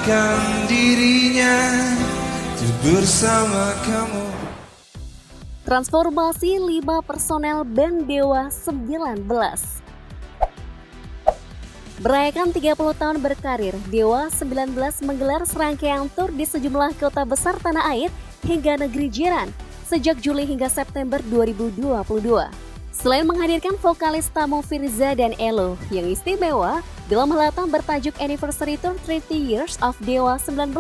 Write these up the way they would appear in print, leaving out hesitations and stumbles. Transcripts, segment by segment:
Meninggalkan dirinya untuk bersama kamu. Transformasi 5 personel band Dewa 19. Merayakan 30 tahun berkarir, Dewa 19 menggelar serangkaian tur di sejumlah kota besar tanah air hingga negeri jiran sejak Juli hingga September 2022. Selain menghadirkan vokalis tamu Firza dan Elo yang istimewa dalam helatan bertajuk Anniversary Tour 30 Years of Dewa 19,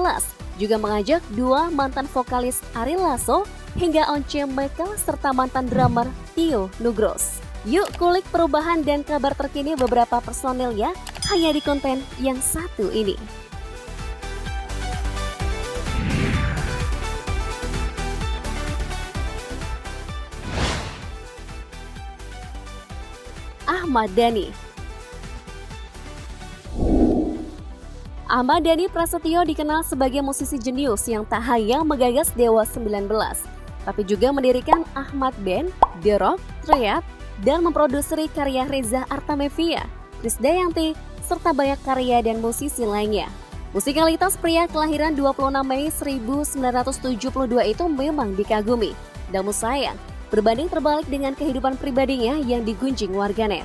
juga mengajak dua mantan vokalis Ari Lasso hingga Once Michael serta mantan drummer Tio Nugros. Yuk kulik perubahan dan kabar terkini beberapa personilnya hanya di konten yang satu ini. Ahmad Dhani. Ahmad Dhani Prasetyo dikenal sebagai musisi jenius yang tak hanya menggagas Dewa 19, tapi juga mendirikan Ahmad Band, The Rock, Triad, dan memproduseri karya Reza Artamevia, Krisdayanti, serta banyak karya dan musisi lainnya. Musikalitas pria kelahiran 26 Mei 1972 itu memang dikagumi. Namun sayang, berbanding terbalik dengan kehidupan pribadinya yang digunjing warganet.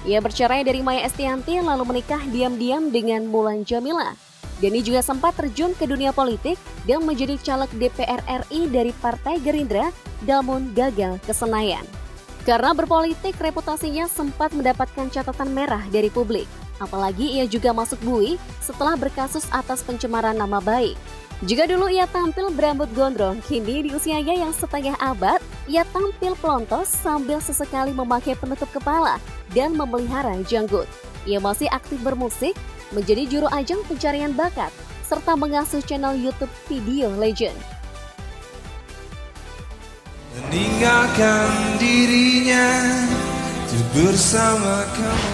Ia bercerai dari Maya Estianty lalu menikah diam-diam dengan Mulan Jamila. Dhani juga sempat terjun ke dunia politik dan menjadi caleg DPR RI dari Partai Gerindra, namun gagal ke Senayan. Karena berpolitik, reputasinya sempat mendapatkan catatan merah dari publik. Apalagi ia juga masuk bui setelah berkasus atas pencemaran nama baik. Jika dulu ia tampil berambut gondrong, kini di usianya yang setengah abad, ia tampil pelontos sambil sesekali memakai penutup kepala dan memelihara janggut. Ia masih aktif bermusik, menjadi juru ajang pencarian bakat, serta mengasuh channel YouTube Video Legend. Meninggalkan dirinya untuk bersama kamu.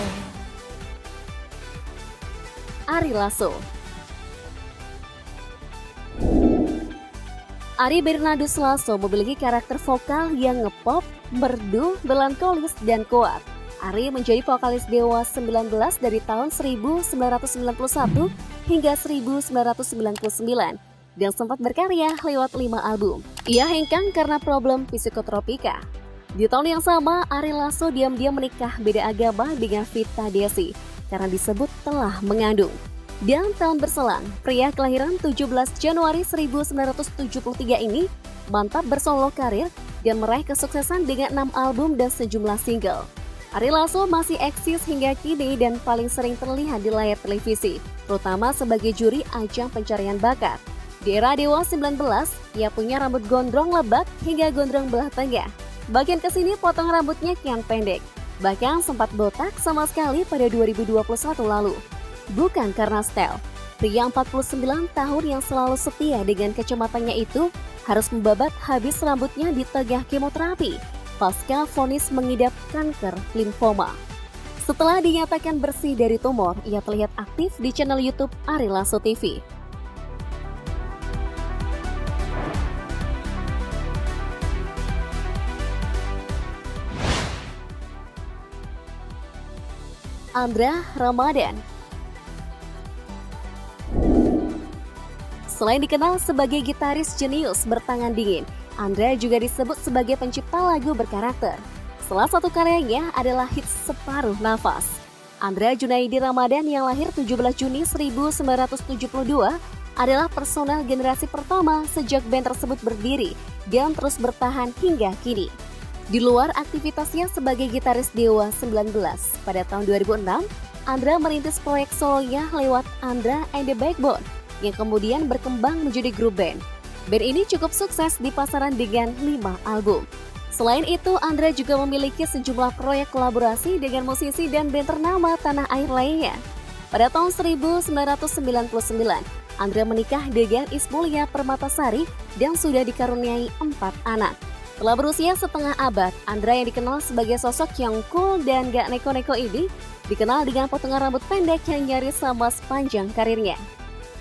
Ari Lasso. Ari Bernardus Lasso memiliki karakter vokal yang ngepop, merdu, melankolis, dan kuat. Ari menjadi vokalis Dewa 19 dari tahun 1991 hingga 1999 dan sempat berkarya lewat 5 album. Ia hengkang karena problem psikotropika. Di tahun yang sama, Ari Lasso diam-diam menikah beda agama dengan Vita Desi karena disebut telah mengandung. Dan tahun berselang, pria kelahiran 17 Januari 1973 ini mantap bersolo karir dan meraih kesuksesan dengan 6 album dan sejumlah single. Ari Lasso masih eksis hingga kini dan paling sering terlihat di layar televisi, terutama sebagai juri ajang pencarian bakat. Di era Dewa 19, ia punya rambut gondrong lebat hingga gondrong belah tengah. Bagian kesini potong rambutnya kian pendek, bahkan sempat botak sama sekali pada 2021 lalu. Bukan karena style, pria 49 tahun yang selalu setia dengan kacamatanya itu harus membabat habis rambutnya di tengah kemoterapi pasca vonis mengidap kanker limfoma. Setelah dinyatakan bersih dari tumor, ia terlihat aktif di channel YouTube Ari Lasso TV. Andra Ramadan. Selain dikenal sebagai gitaris jenius bertangan dingin, Andra juga disebut sebagai pencipta lagu berkarakter. Salah satu karyanya adalah hits Separuh Nafas. Andra Junaidi Ramadan yang lahir 17 Juni 1972 adalah personel generasi pertama sejak band tersebut berdiri dan terus bertahan hingga kini. Di luar aktivitasnya sebagai gitaris Dewa 19, pada tahun 2006, Andra merintis proyek solonya lewat Andra and the Backbone yang kemudian berkembang menjadi grup band. Band ini cukup sukses di pasaran dengan 5 album. Selain itu, Andra juga memiliki sejumlah proyek kolaborasi dengan musisi dan band ternama tanah air lainnya. Pada tahun 1999, Andra menikah dengan Ismulia Permatasari dan sudah dikaruniai 4 anak. Setelah berusia setengah abad, Andra yang dikenal sebagai sosok yang cool dan gak neko-neko ini dikenal dengan potongan rambut pendek yang nyaris sama sepanjang karirnya.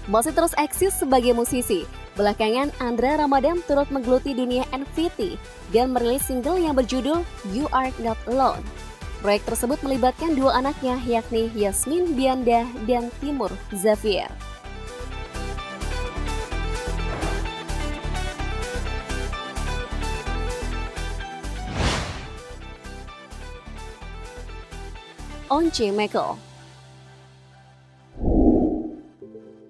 Masih terus eksis sebagai musisi, belakangan Andra Ramadan turut menggeluti dunia NFT dan merilis single yang berjudul You Are Not Alone. Proyek tersebut melibatkan dua anaknya yakni Yasmin Bianda dan Timur Xavier. Once Mekel.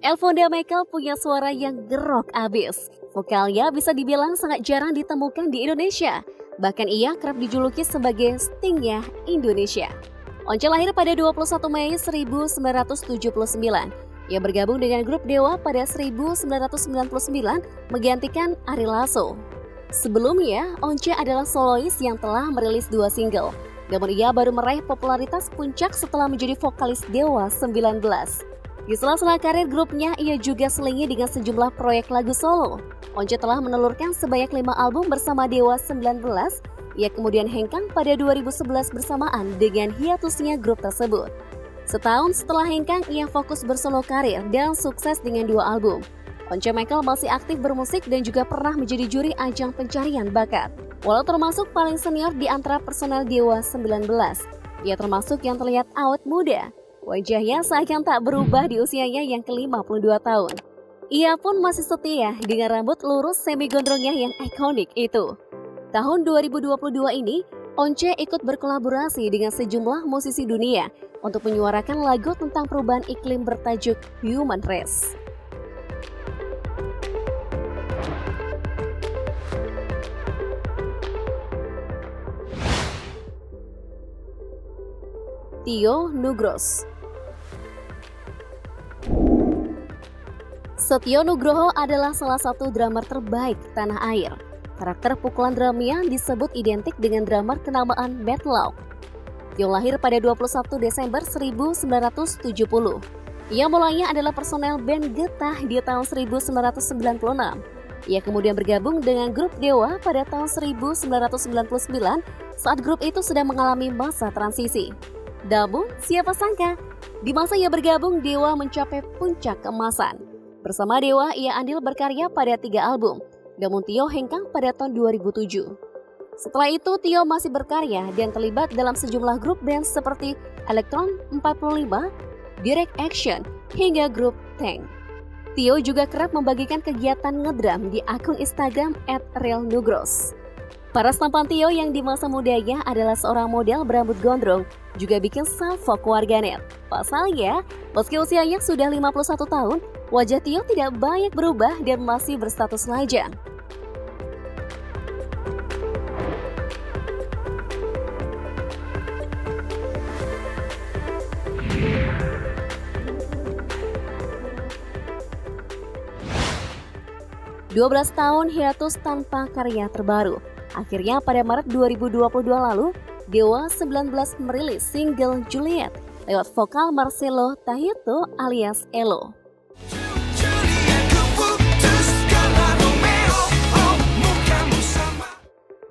Elfonda Mekel punya suara yang gerok abis. Vokalnya bisa dibilang sangat jarang ditemukan di Indonesia. Bahkan ia kerap dijuluki sebagai Stingnya Indonesia. Once lahir pada 21 Mei 1979. Ia bergabung dengan grup Dewa pada 1999 menggantikan Ari Lasso. Sebelumnya, Once adalah solois yang telah merilis 2 single. Namun ia baru meraih popularitas puncak setelah menjadi vokalis Dewa 19. Di sela-sela karir grupnya, ia juga selingi dengan sejumlah proyek lagu solo. Once telah menelurkan sebanyak 5 album bersama Dewa 19. Ia kemudian hengkang pada 2011 bersamaan dengan hiatusnya grup tersebut. Setahun setelah hengkang, ia fokus bersolo karir dan sukses dengan 2 album. Once Mekel masih aktif bermusik dan juga pernah menjadi juri ajang pencarian bakat. Walau termasuk paling senior di antara personel Dewa 19, ia termasuk yang terlihat awet muda. Wajahnya seakan tak berubah di usianya yang ke-52 tahun. Ia pun masih setia dengan rambut lurus semi gondrongnya yang ikonik itu. Tahun 2022 ini, Once ikut berkolaborasi dengan sejumlah musisi dunia untuk menyuarakan lagu tentang perubahan iklim bertajuk Human Race. Tio Nugroho. Setio Nugroho adalah salah satu drummer terbaik tanah air. Karakter pukulan drumnya disebut identik dengan drummer kenamaan Bad Luck. Tio lahir pada 21 Desember 1970. Ia mulanya adalah personel band Getah di tahun 1996. Ia kemudian bergabung dengan grup Dewa pada tahun 1999 saat grup itu sedang mengalami masa transisi. Namun, siapa sangka, di masa ia bergabung, Dewa mencapai puncak keemasan. Bersama Dewa, ia andil berkarya pada 3 album, namun Tio hengkang pada tahun 2007. Setelah itu, Tio masih berkarya dan terlibat dalam sejumlah grup band seperti Elektron 45, Direct Action, hingga grup Tank. Tio juga kerap membagikan kegiatan ngedrum di akun Instagram @realnugroho. Paras tampan Tio yang di masa mudanya adalah seorang model berambut gondrong juga bikin salfok warganet. Pasalnya, meski usianya sudah 51 tahun, wajah Tio tidak banyak berubah dan masih berstatus lajang. "12 tahun hiatus tanpa karya terbaru. Akhirnya pada Maret 2022 lalu, Dewa 19 merilis single Juliet lewat vokal Marcelo Tahito alias Elo.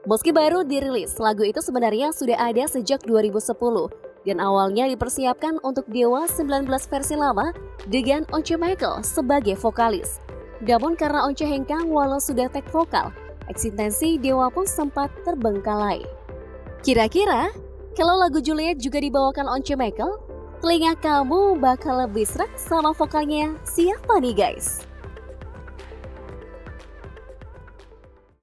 Meski baru dirilis, lagu itu sebenarnya sudah ada sejak 2010 dan awalnya dipersiapkan untuk Dewa 19 versi lama dengan Once Mekel sebagai vokalis. Namun karena Once hengkang walau sudah tag vokal, eksistensi Dewa pun sempat terbengkalai. Kira-kira, kalau lagu Juliet juga dibawakan Once Mekel, telinga kamu bakal lebih serak sama vokalnya siapa nih guys?